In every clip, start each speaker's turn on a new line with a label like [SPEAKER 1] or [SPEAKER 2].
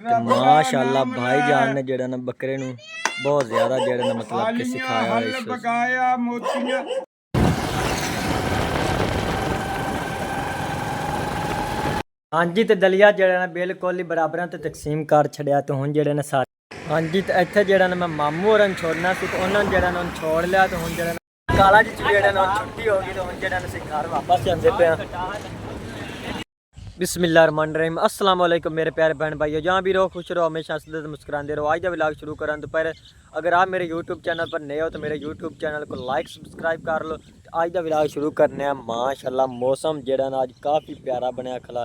[SPEAKER 1] ਤੇ ਮਾਸ਼ਾਅੱਲਾ ਭਾਈਜਾਨ ਨੇ ਜਿਹੜਾ ਨਾ ਬੱਕਰੇ ਨੂੰ ਬਹੁਤ ਜ਼ਿਆਦਾ ਜਿਹੜਾ ਨਾ ਮਤਲਬ ਕਿ ਸਿਖਾਇਆ ਇਸ
[SPEAKER 2] ਪਕਾਇਆ ਮੋਤੀਆਂ।
[SPEAKER 1] ਹਾਂਜੀ ਤੇ ਦਲੀਆ ਜਿਹੜਾ ਨਾ ਬਿਲਕੁਲ ਹੀ ਬਰਾਬਰਾਂ ਤੇ ਤਕਸੀਮ ਕਰ ਛੜਿਆ ਤੇ ਹੁਣ ਜਿਹੜੇ ਨੇ ਸਾਰੇ ਹਾਂਜੀ ਤੇ ਇੱਥੇ ਜਿਹੜਾ ਨਾ ਮੈਂ ਮਾਮੂ ਹੋਰਾਂ ਨੂੰ ਛੋੜਨਾ ਸੀ ਤੇ ਉਹਨਾਂ ਨੇ ਜਿਹੜਾ ਨਾ ਛੋੜ ਲਿਆ ਤੇ ਹੁਣ ਜਿਹੜਾ ਨਾ ਕਾਲਾ ਜੀ ਜਿਹੜਾ ਨਾ ਛੁੱਟੀ ਹੋ ਗਈ ਤੇ ਹੁਣ ਜਿਹੜਾ ਨਾ ਅਸੀਂ ਘਰ ਵਾਪਸ ਜਾਂਦੇ ਪਿਆ। बिस्मिल्लाहिर्रहमानिर्रहीम अस्सलाम वालेकुम मेरे प्यारे बहन भाइयों, जहाँ भी रहो खुश रहो, हमेशा हंसते मुस्कुराते रहो। आज का व्लॉग शुरू करें तो पर अगर आप मेरे यूट्यूब चैनल पर नए हो तो मेरे यूट्यूब चैनल को लाइक सब्सक्राइब कर लो। आज का व्लॉग शुरू करने हैं। माशाल्लाह मौसम जेड़ा ना आज काफ़ी प्यारा बनया खला।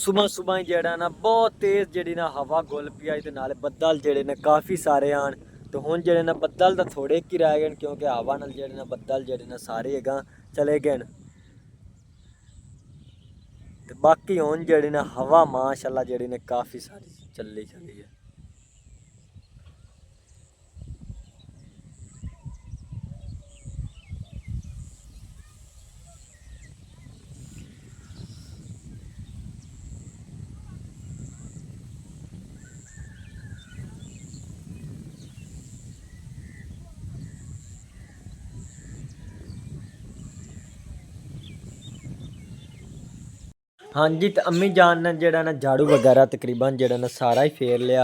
[SPEAKER 1] सुबह सुबह जेड़ा ना बहुत तेज़ जेड़ी ना हवा गुल पी आई, नाले बदल जेड़े ने काफ़ी सारे आन तो हुण जेड़े ना बदल तो थोड़े ही रह गए क्योंकि हवा नाल जेड़े ना बदल जेड़े ना सारे अगां चले गए। तो बाकी हुण जेड़ी ना हवा माशाल्लाह जेड़ी ने काफ़ी सारी चली है। हाँ जी, तो अम्मी जान ने जेड़ा ना झाड़ू वगैरह तकरीबन जेड़ा ना सारा ही फेर लिया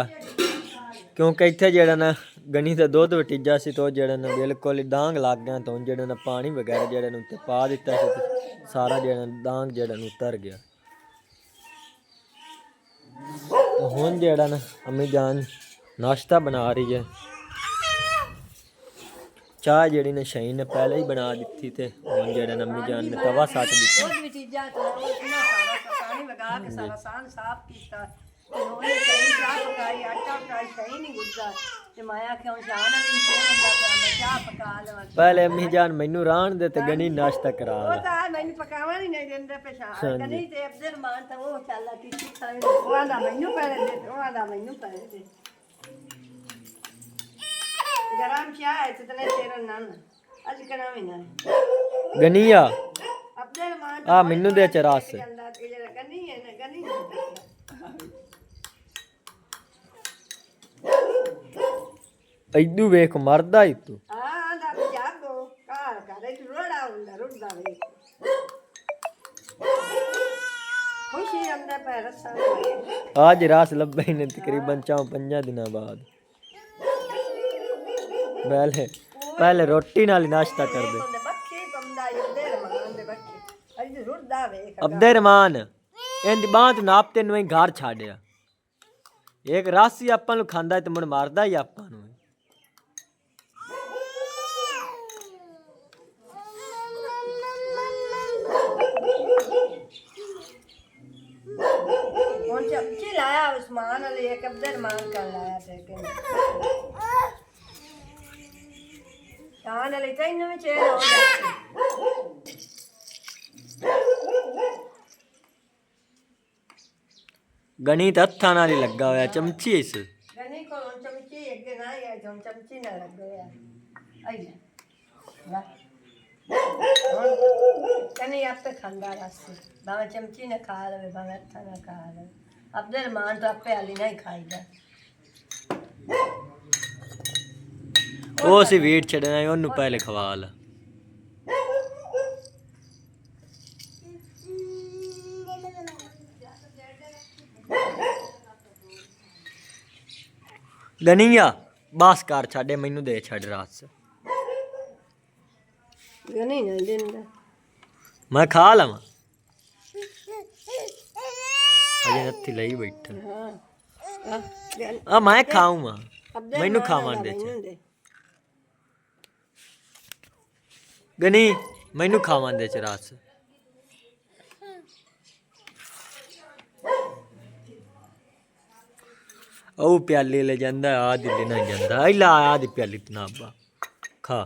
[SPEAKER 1] क्योंकि इत्थे जेड़ा ना गनी का दुध वटीजा सी तो जेड़ा ना बिल्कुल ही डांग लग गया। तो जेड़ा ना पानी वगैरह जेड़ा ना उत्ते पा दिता सी सारा जेड़ा डांग जेड़ा ना उतर गया। तो हुण जेड़ा ना अम्मी जान नाश्ता बना रही है। चाह जेड़ी ने शही ने पहले ही बना दी थी हुण जेड़ा ना अम्मी जान ने तवा सट दिता। पहले अम्मी जान मैनू रान दे ते गनी नाश्ता करा
[SPEAKER 3] मैनू पकावा नहीं देंदे पेशा गनी ते अब्दुल मान ते वो चला की खाने ओदा मैनू पहले दे ओदा मैनू पहले दे गरम चाय है तो तले तेरा नान आज कना भी ना
[SPEAKER 1] गनिया
[SPEAKER 3] अब्दुल मान
[SPEAKER 1] आ मैनू दे चरास
[SPEAKER 3] गनी है ना गनी
[SPEAKER 1] इदू वेख मरदा ही तू
[SPEAKER 3] हां दा जागो कार करे तू रोड़ा हुंदा रुड़दा वे खुशी अंदर पे रसा
[SPEAKER 1] आज रास लब्बे ने तकरीबन 4-5 दिनों बाद। पहले रोटी नाल नाश्ता कर दे। अब्दुर्रहमान इंदी बात नाप तेन घर छाड़िया एक रासी आपां नूं खांदा ते मुड़ मारदा ही आपां नूं।
[SPEAKER 3] चमची लाया उस्मान अली एक अब्दुर्रहमान का लाया थे शान अली तैनू भी चेहरा हो जाती
[SPEAKER 1] गनी तो हत्था नाल ही लगा होया चमची इस
[SPEAKER 3] गनी को चमची अगे ना आया जो चमची ना लग गया आई कनी आप पे खांदा रास्ते बाबा चमची ने खा ले बाबा हत्था ना खा ले अब्दुर्रहमान तो आपे आली नहीं खाईदा
[SPEAKER 1] ओ सी वेट छड़ना है ओनू पहले खवा ला। गनिया बस कर छाड़े मैनू दे छड़ रात
[SPEAKER 3] गनी नहीं देंदा
[SPEAKER 1] मैं खा लवां अजे नथी लई बैठा
[SPEAKER 3] हां
[SPEAKER 1] मैं खाऊंगा मैनू खावन दे गनी मैनू खावन दे रात ओ प्याली ले जांदा आ दिल्ली ना जांदा इला आ दी प्याली तनाबा खा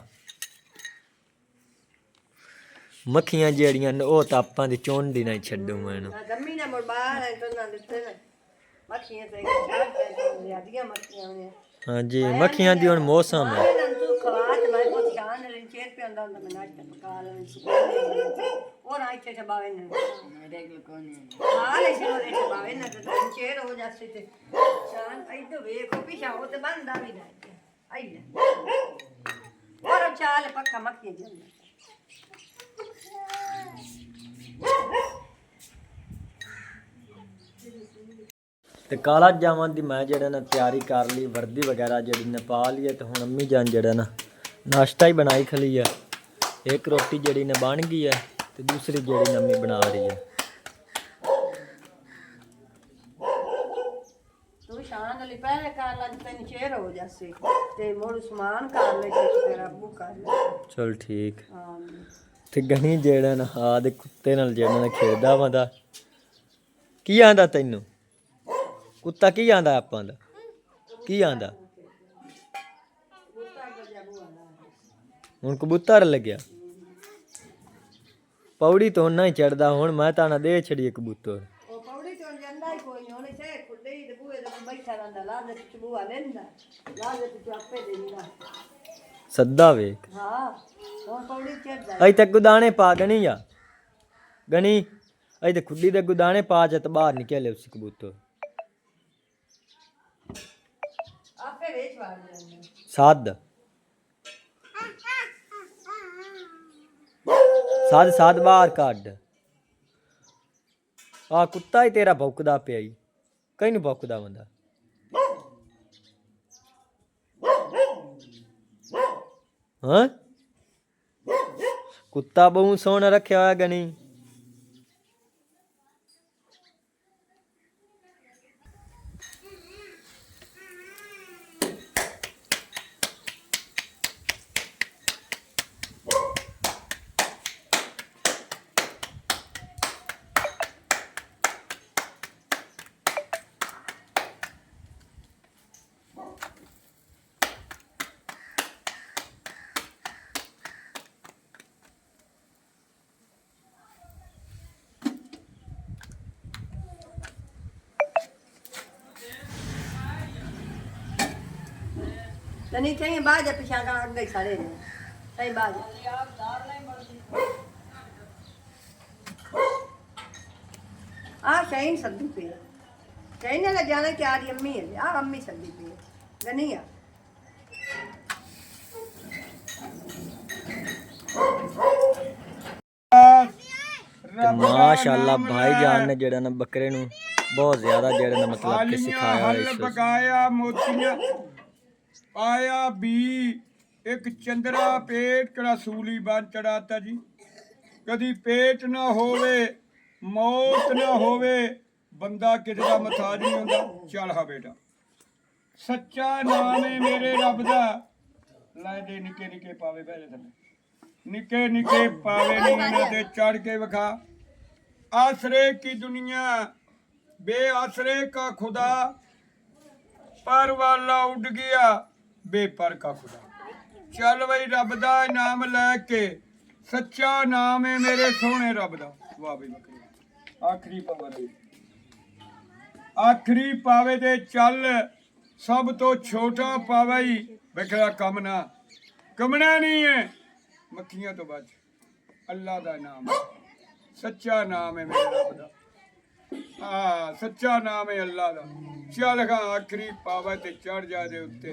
[SPEAKER 1] मक्खियां जेड़ियां न ओ तां आपां दी चोंडी ना छड्डू मैनू
[SPEAKER 3] गम्मी ना मुड़ बाहर है तो ना दित्ते ना मक्खियां ते छाड़ दे यादियां मक्खियां ने
[SPEAKER 1] ਹਾਂਜੀ ਮੱਖੀਆਂ ਦੀ ਹੁਣ ਮੌਸਮ ਹੈ।
[SPEAKER 3] ਤੂੰ ਖਵਾ ਤੇ ਮੈਂ ਬਹੁਤ ਜਾਨ ਰੇ ਚੇਰ पे अंदा मैं नाश्ता पका ले और आई थे बावे ने मेरे को कौन है हां ले चलो रे बावे ने तो चेर हो जासी ते शान आई तो देखो पीछा हो ते बंदा भी ना आई ले और चाल पक्का मक्खी जल
[SPEAKER 1] ਤੇ ਕਾਲਾ ਜਾਮਨ ਦੀ ਮੈਂ ਜਿਹੜਾ ਨਾ ਤਿਆਰੀ ਕਰ ਲਈ, ਵਰਦੀ ਵਗੈਰਾ ਜਿਹੜੀ ਨੇ ਪਾ ਲਈ ਹੈ। ਤੇ ਹੁਣ ਅੰਮੀ ਜਾਨ ਜਿਹੜਾ ਨਾ ਨਾਸ਼ਤਾ ਹੀ ਬਣਾਈ ਖਲੀ ਹੈ। ਇੱਕ ਰੋਟੀ ਜਿਹੜੀ ਨੇ ਬਣ ਗਈ ਹੈ ਤੇ ਦੂਸਰੀ ਜਿਹੜੀ ਅੰਮੀ ਬਣਾ ਰਹੀ ਹੈ।
[SPEAKER 3] ਤੂੰ ਸ਼ਾਨ ਵਾਲੀ ਪਹਿਲੇ ਕਰ ਲਾ ਜਿੱਤੇ ਚੇਰ ਹੋ ਜਾਸੀ ਤੇ ਮੋੜ ਸਮਾਨ ਕਰ ਲੈ ਤੇ ਤੇਰਾ ਅੱਬੂ ਕਰ ਲੈ।
[SPEAKER 1] ਚਲ ਠੀਕ।
[SPEAKER 3] ਹਾਂ
[SPEAKER 1] ਤੇ ਗਣੀ ਜਿਹੜਾ ਨਾ ਆ ਦੇ ਕੁੱਤੇ ਨਾਲ ਜਿਹੜਾ ਨਾ ਖੇਡਦਾ ਵਾਂਦਾ। ਕੀ ਆਂਦਾ ਤੈਨੂੰ ਕੁੱਤਾ? ਕੀ ਆਂਦਾ ਆਪਾਂ ਦਾ? ਕੀ ਆਂਦਾ? ਹੁਣ ਕਬੂਤਰ ਲੱਗਿਆ ਪੌੜੀ ਤੋਂ ਨਾ ਹੀ ਚੜਦਾ। ਹੁਣ ਮੈਂ ਤਾਂ ਨਾ ਦੇ ਛੜੀ ਕਬੂਤਰ।
[SPEAKER 3] ਉਹ ਪੌੜੀ ਤੋਂ ਜਾਂਦਾ ਹੀ ਕੋਈ ਨਹੀਂ, ਉਹਨੇ ਸੇ ਖੁੱਡੇ ਹੀ ਤੇ ਬੂਹੇ ਤੇ ਬੈਠਾ ਰਹਿੰਦਾ। ਲਾਦੇ ਤੇ ਬੂਹਾ ਲੈਂਦਾ, ਲਾਦੇ ਤੇ ਆਪੇ ਦੇਂਦਾ
[SPEAKER 1] ਸੱਦਾ ਵੇਖ।
[SPEAKER 3] ਹਾਂ ਹੁਣ ਪੌੜੀ ਚੜਦਾ
[SPEAKER 1] ਅਈ ਤੇ ਗੁਦਾਣੇ ਪਾ ਗਣੀ ਆ ਗਣੀ। ਅਈ ਤੇ ਖੁੱਡੀ ਦੇ ਗੁਦਾਣੇ ਪਾ ਜਤ ਬਾਹਰ ਨਿਕਲੇ ਉਸ ਕਬੂਤਰ।
[SPEAKER 3] ਆਪੇ ਵੇਚ ਵਾਰ ਲੈਂਦਾ
[SPEAKER 1] ਸਾਧ ਸਾਧ ਸਾਧ ਬਾਹਰ ਕੱਢ। ਆ ਕੁੱਤਾ ਹੀ ਤੇਰਾ ਭੌਂਕਦਾ ਪਿਆ ਈ। ਕਈ ਨੂੰ ਭੌਂਕਦਾ ਬੰਦਾ। ਹਾਂ ਕੁੱਤਾ ਬਹੁਤ ਸੋਹਣਾ ਰੱਖਿਆ ਹੋਇਆ ਗਣੀ।
[SPEAKER 3] नहीं चाहिए बाज पिछा का अग गई सारे ने सही बाज आ शाइन सब्जी पे शाइन ने जाना कि आज अम्मी है आ अम्मी सब्जी पे गनिया
[SPEAKER 1] माशाअल्लाह भाईजान ने जेड़ा ना बकरे नु बहुत ज्यादा जेड़ा ना मतलब कि सिखाया है। इस
[SPEAKER 2] पकाया मोतियां पाया भी एक चंद्रा पेट कड़ा सूली बन चढ़ाता जी। कदी पेट ना होवे मौत ना होवे बंदा किते दा मथाज नहीं होंदा। चल हा बेटा सच्चा नाम है मेरे रब दा। लै दे निके निके पावे बैठे थले निके निके पावे नहीं इन्हां ते चढ़ के विखा। आसरे की दुनिया बेआसरे का खुदा पर वाला उड़ गया बेपर का खुदा। चल बई रब दा नाम लैके सच्चा नाम है मेरे सोहने रब दा। वाह बई बकरी आखरी पावे आखरी पावे दे चल सब तो छोटा पावा ही बेखरा कमना कमना नहीं है मक्खियां तो बच। अल्लाह दा नाम सच्चा नाम है मेरे रब दा। हाँ सच्चा नाम है अल्लाह दा। चल गा आखरी पावा ते चढ़ जा दे उत्ते।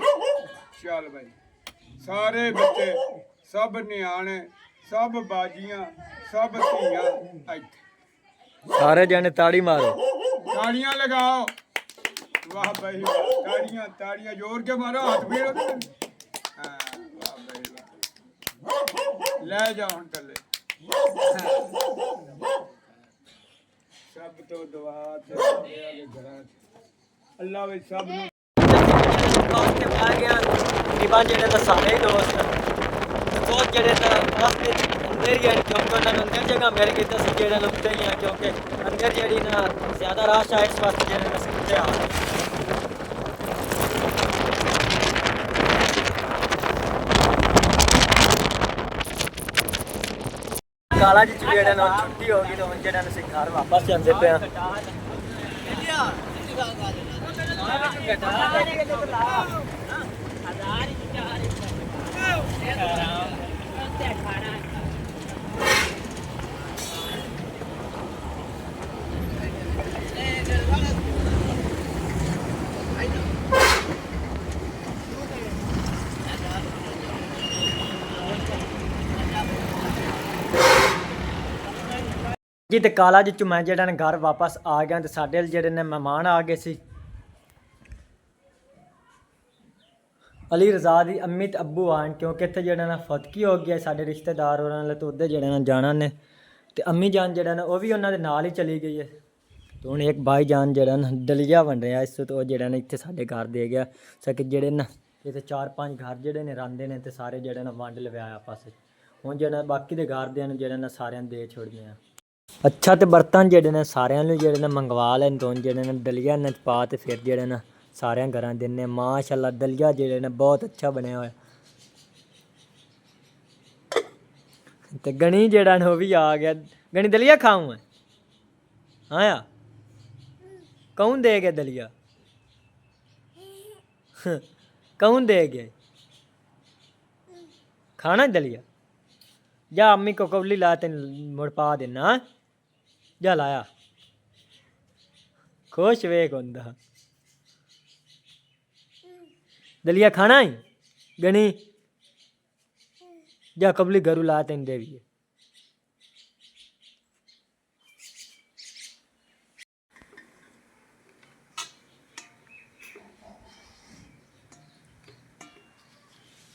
[SPEAKER 2] चल भाई सारे बच्चे सब न्याणे सब बाजियां सब धीयां इत्थे
[SPEAKER 1] सारे जने ताड़ी मारो
[SPEAKER 2] ताड़ियां लगाओ। वाह भाई वाह ताड़ियां ताड़ियां जोर के मारो हाथ फेरो। हाँ वाह भाई वाह ले जाओ हुण थल्ले। सब तो दुआ ते घरां अल्लाह वे सब नूं
[SPEAKER 1] के आ गया निबान जेड़े दा सारे दोस्त बहुत जेड़े दा रास्ते अंदर ही है क्योंकि उन्होंने अंदर जगह मिल गई तो जेड़े लुकते ही हैं क्योंकि अंदर जेड़ी ना ज्यादा राश है इस वास्ते जेड़े ना सकते आ काला जी जेड़ा ना छुट्टी होगी तो जेड़ा ना घर वापस जाते पे हैं। ਜੀ ਤੇ ਕਾਲਾ ਜੀ ਮੈਂ ਜਿਹੜਾ ਨੇ ਘਰ ਵਾਪਸ ਆ ਗਿਆ ਤੇ ਸਾਡੇ ਜਿਹੜੇ ਨੇ ਮਹਿਮਾਨ ਆ ਗਏ ਸੀ। ਅਲੀ ਰਜ਼ਾ ਦੀ ਅੰਮੀ ਤੇ ਅੱਬੂ ਆਣ ਕਿਉਂਕਿ ਇੱਥੇ ਜਿਹੜਾ ਨਾ ਫਤਕੀ ਹੋ ਗਿਆ ਸਾਡੇ ਰਿਸ਼ਤੇਦਾਰ ਉਹਨਾਂ ਨਾਲ ਤੇ ਉੱਧਰ ਜਿਹੜਾ ਨਾ ਜਾਣਾ ਨੇ ਤੇ ਅੰਮੀ ਜਾਨ ਜਿਹੜਾ ਨਾ ਉਹ ਵੀ ਉਹਨਾਂ ਦੇ ਨਾਲ ਹੀ ਚਲੀ ਗਈ ਹੈ। ਤੇ ਹੁਣ ਇੱਕ ਭਾਈ ਜਾਨ ਜਿਹੜਾ ਨਾ ਦਲੀਆ ਬਣ ਰਿਹਾ ਇਸ ਤੋਂ ਉਹ ਜਿਹੜਾ ਨਾ ਇੱਥੇ ਸਾਡੇ ਘਰ ਦੇ ਗਿਆ ਸਕੇ ਜਿਹੜੇ ਨਾ ਇੱਥੇ 4-5 ਘਰ ਜਿਹੜੇ ਨੇ ਰਹਿੰਦੇ ਨੇ ਤੇ ਸਾਰੇ ਜਿਹੜੇ ਨਾ ਵੰਡ ਲਵਾਇਆ ਆਪਸ ਵਿੱਚ। ਹੁਣ ਜਿਹੜਾ ਬਾਕੀ ਦੇ ਘਰ ਦੇ ਨੇ ਜਿਹੜਾ ਨਾ ਸਾਰਿਆਂ ਨੂੰ ਦੇ ਛੋੜਦੇ ਆ। ਅੱਛਾ ਤੇ ਬਰਤਨ ਜਿਹੜੇ ਨੇ ਸਾਰਿਆਂ ਨੂੰ ਜਿਹੜੇ ਨੇ ਮੰਗਵਾ ਲੈਣ ਤੋਂ ਜਿਹੜੇ ਨੇ ਦਲੀਆ ਨਚ ਪਾ ਤੇ ਫਿਰ ਜਿਹੜੇ ਨਾ ਸਾਰਿਆਂ ਘਰਾਂ ਦਿੰਨੇ। ਮਾਸ਼ਾਅੱਲਾ ਦਲੀਆ ਜਿਹੜੇ ਨੇ ਬਹੁਤ ਅੱਛਾ ਬਣਿਆ ਹੋਇਆ ਤੇ ਗਣੀ ਜਿਹੜਾ ਨੇ ਉਹ ਵੀ ਆ ਗਿਆ। गणी दलिया खाऊं मैं? आया कौन दे गया दलिया? कौन दे गया? खाना दलिया? जा अम्मी को कबली ला तेन मुड़ पा देना। जा लाया खुश वेख होंदा दलिया खाना ही गणी जा कबली घरू ला तेन देवी।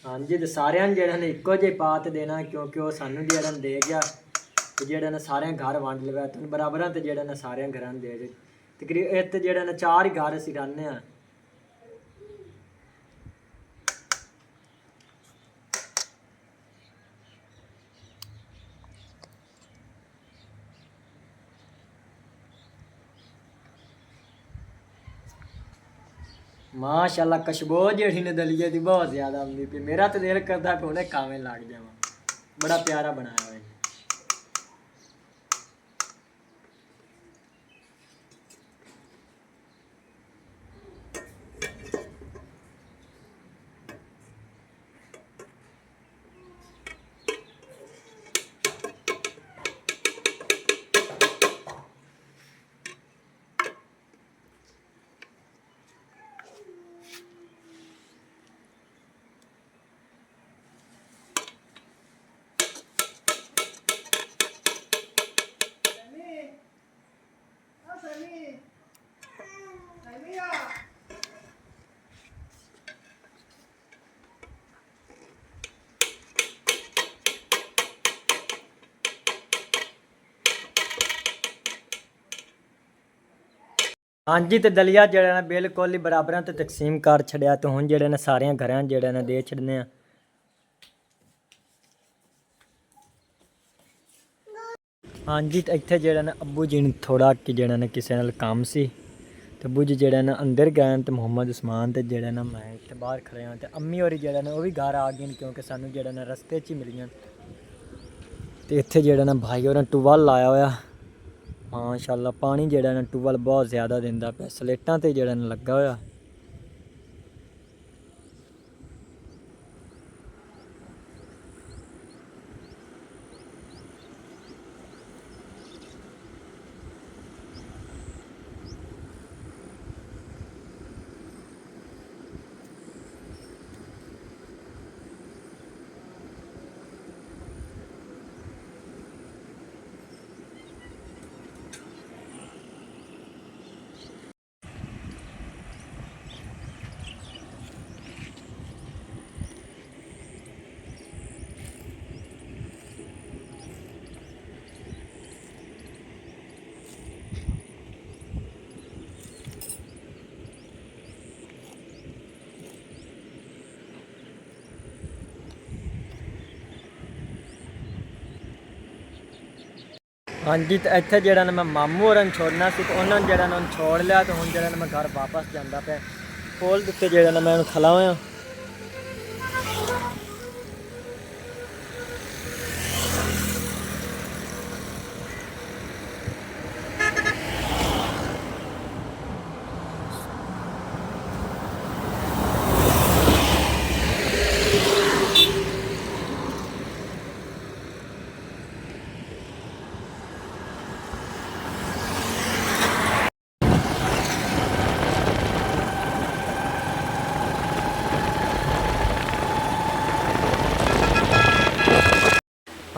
[SPEAKER 1] हाँ जी तो सारे जेड़ा ने इको जे पात देना क्योंकि वो सानू जेड़ा दे गया तो जेड़ा ने सारे घर वंड लगा तो बराबर तो जेड़ा ने सारे घर दे दे तकरीबन इत्त जेड़ा ने 4 ही घर असीं रहने आ। माशाल्लाह खुशबू जेड़ी ने दलिए की बहुत ज़्यादा आती पी। मेरा तो दिल करता कि उन्हें कामें लग जावा। बड़ा प्यारा बनाया हुआ है। हाँ जी तो दलिया जड़ा ने बिल्कुल ही बराबर तो तकसीम कर छड़िया तो हुण जेड़े ने सारे घर जेड़े ने दे छड़ने। हाँ जी तो इत्थे जेड़ा ने अब्बू जी ने थोड़ा कि जेड़ा ने किसी नाल काम सी तो अब्बू जी जेड़ा ने अंदर गए तो मोहम्मद उस्मान ते जेड़ा ने मैं इत्थे बाहर खड़े हाँ तो अम्मी होरी जेड़ा ने वो भी घर आ गए क्योंकि सानू जेड़ा ने रस्ते च ही मिलियां तो इत्थे जेड़ा ने भाई होरें टूबल लाया होया। माशाअल्लाह पानी जेड़ा ना टूबल बहुत ज़्यादा दिंदा पे स्लेटां ते जेड़ा ना लगा होया। हाँ जी तो इत्थे जेड़ा ना मैं मामू होरन छोड़ना सी तो उन्होंने जेड़ा ना छोड़ लिया तो हुण जेड़ा ना मैं घर वापस जांदा पे कोल दिते जेड़ा ना मैं खला होया।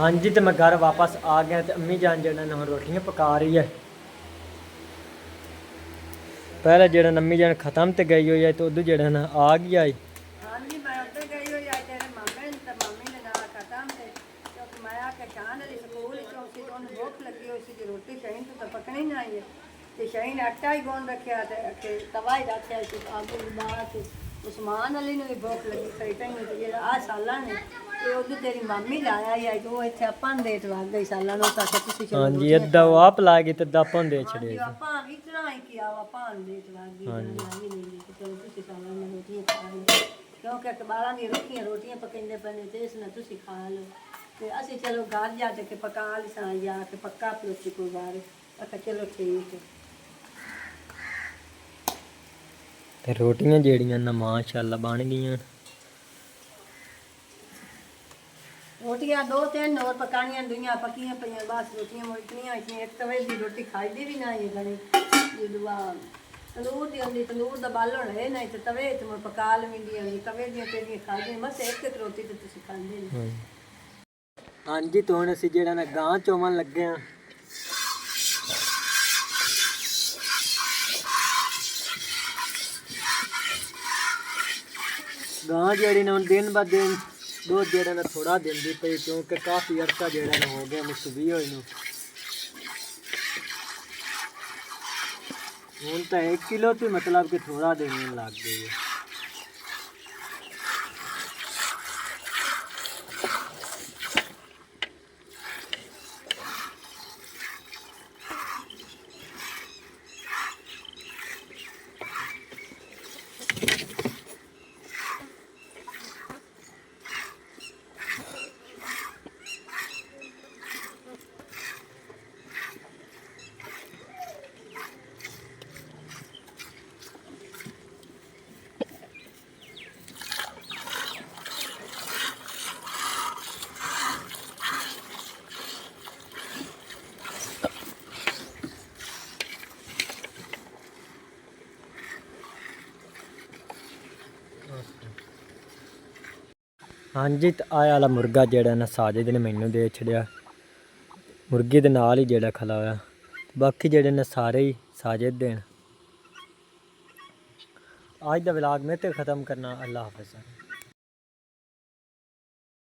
[SPEAKER 1] ਹਾਂਜੀ ਤੇ मैं घर वापस आ गया ते अम्मी जान जेड़ा ने हुण रोटियां पका रही है। पहले जेड़ा अम्मी जान खत्म ते गई हुई है तो उधर जेड़ा ना आ गया है।
[SPEAKER 3] ਹਾਂਜੀ ਮੈਂ ਉੱਧਰ ਗਈ ਹੋਈ ਆ ਤੇਰੇ ਮਾਮੇ ਨੂੰ ਤੇ ਮਾਮੀ ਨੇ ਨਾਲ ਖਤਮ ਤੇ ਕਿਉਂਕਿ ਮੈਂ ਆ ਕੇ ਸ਼ਾਨ ਵਾਲੀ ਸਕੂਲ ਵਿੱਚੋਂ ਸੀ ਤੇ ਉਹਨੂੰ ਭੁੱਖ ਲੱਗੀ ਹੋਈ ਸੀ ਕਿ ਰੋਟੀ ਸ਼ਹੀਨ ਤੋਂ ਤਾਂ ਪਕਣੀ ਨਾ ਆਈ ਹੈ ਤੇ ਸ਼ਹੀਨ ਆਟਾ ਹੀ ਗੁੰਨ ਰੱਖਿਆ ਤੇ ਤਵਾ ਹੀ ਰੱਖਿਆ ਸੀ ਆਗੂ ਬਾਹਰ ਤੇ ਉਸਮਾਨ ਅਲੀ ਨੂੰ ਵੀ ਭੁੱਖ ਲੱਗੀ ਕਈ ਟਾਈਮ ਤੇ ਜਿਹੜਾ ਆ ਸਾਲਾਂ ਨੇ ਤੇ ਉਹਦੀ ਤੇਰੀ ਮਾਮੀ ਲਾਇਆ ਹੀ ਆ ਤੇ ਉਹ ਇੱਥੇ ਆਪਾਂ ਨੂੰ ਦੇਤ ਲੱਗ ਗਈ ਸਾਲਾਂ ਨੂੰ ਤਾਂ ਕਿ ਤੁਸੀਂ ਚਲੋ
[SPEAKER 1] ਹਾਂਜੀ ਅੱਧਾ ਉਹ ਆਪ ਲਾ ਗਈ ਤੇ ਅੱਧਾ ਆਪਾਂ ਨੂੰ ਦੇ ਛੜੇ।
[SPEAKER 3] ਹਾਂਜੀ ਆਪਾਂ ਵੀ ਇਤਨਾ ਹੀ ਕਿਹਾ ਆਪਾਂ ਨੂੰ ਦੇਤ ਲੱਗ ਗਈ ਲਾਈ ਨਹੀਂ ਤੇ ਚਲੋ ਤੁਸੀਂ ਸਾਲਾਂ ਨੂੰ ਰੋਟੀਆਂ ਖਾ ਲਓ ਕਿਉਂਕਿ ਅਕਬਾਰਾਂ ਦੀ ਰੋਟੀਆਂ ਪਕਾਉਂਦੇ ਪੈਣੇ ਤੇ ਇਸ ਨਾਲ ਤੁਸੀਂ ਖਾ ਲਓ ਤੇ ਅਸੀਂ ਚਲੋ ਘਰ ਜਾ ਕੇ ਪਕਾ ਲਿਸਾਂ ਜਾ ਕੇ ਪੱਕਾ ਪਲੋਤੀ ਕੋਈ ਵਾਰ ਆਖਾ ਚਲੋ ਠੀਕ ਹੈ।
[SPEAKER 1] ਤੇ ਰੋਟੀਆਂ ਜਿਹੜੀਆਂ ਨਾ ਮਾਸ਼ਾਅੱਲਾ ਬਣ ਗਈਆਂ।
[SPEAKER 3] ਰੋਟੀਆਂ 2-3 ਹੋਰ ਪਕਾਣੀਆਂ ਦੁਨੀਆਂ ਪੱਕੀਆਂ ਪਈਆਂ ਬਸ ਰੋਟੀਆਂ ਮੁਲਕੀਆਂ ਇੱਕ ਤਵੇ ਦੀ ਰੋਟੀ ਖਾਈਦੀ ਵੀ ਨਾ ਇਹ ਗਣੀ ਇਹ ਦੁਆ ਤੰਦੂਰ ਦੀ ਹੁੰਦੀ ਤੰਦੂਰ ਦਾ ਬਾਲਣ ਹੈ ਨਹੀਂ ਤੇ ਤਵੇ ਤੇ ਮੈਂ ਪਕਾ ਲਵੀਂਦੀ ਹੁੰਦੀ ਤਵੇ ਦੀਆਂ ਤੇਰੀਆਂ ਖਾਈਦੀਆਂ ਬਸ ਇੱਕ ਰੋਟੀ ਤੇ ਤੁਸੀਂ ਖਾਂਦੇ ਨਹੀਂ।
[SPEAKER 1] ਹਾਂਜੀ ਤੇ ਹੁਣ ਅਸੀਂ ਜਿਹੜਾ ਨਾ ਗਾਂ ਚੋਵਣ ਲੱਗੇ ਆ। ਗਾਂ ਜਿਹੜੀ ਨਾ ਹੁਣ ਦਿਨ ਬ ਦਿਨ ਦੁੱਧ ਜਿਹੜਾ ਨਾ ਥੋੜਾ ਦਿੰਦੀ ਪਈ ਕਿਉਂਕਿ ਕਾਫੀ ਅਰਸਾ ਜਿਹੜਾ ਨਾ ਹੋ ਗਿਆ ਮੁਸਵੀ ਹੋਈ ਨੂੰ। ਹੁਣ ਤਾਂ 1 ਕਿਲੋ ਤੇ मतलब कि थोड़ा देने लग गई है। ਹਾਂਜੀ ਤੇ ਆਹ ਵਾਲਾ ਮੁਰਗਾ ਜਿਹੜਾ ਨਾ ਸਾਜਿਦ ਨੇ ਮੈਨੂੰ ਦੇ ਛੜਿਆ ਮੁਰਗੇ ਦੇ ਨਾਲ ਹੀ ਜਿਹੜਾ ਖਲਾ ਹੋਇਆ ਬਾਕੀ ਜਿਹੜੇ ਨੇ ਸਾਰੇ ਹੀ ਸਾਜਿਦ ਦੇ। ਅੱਜ ਦਾ ਵਲੌਗ ਮੈਂ ਤੇ ख़त्म करना। अल्लाह हाफ़िज़।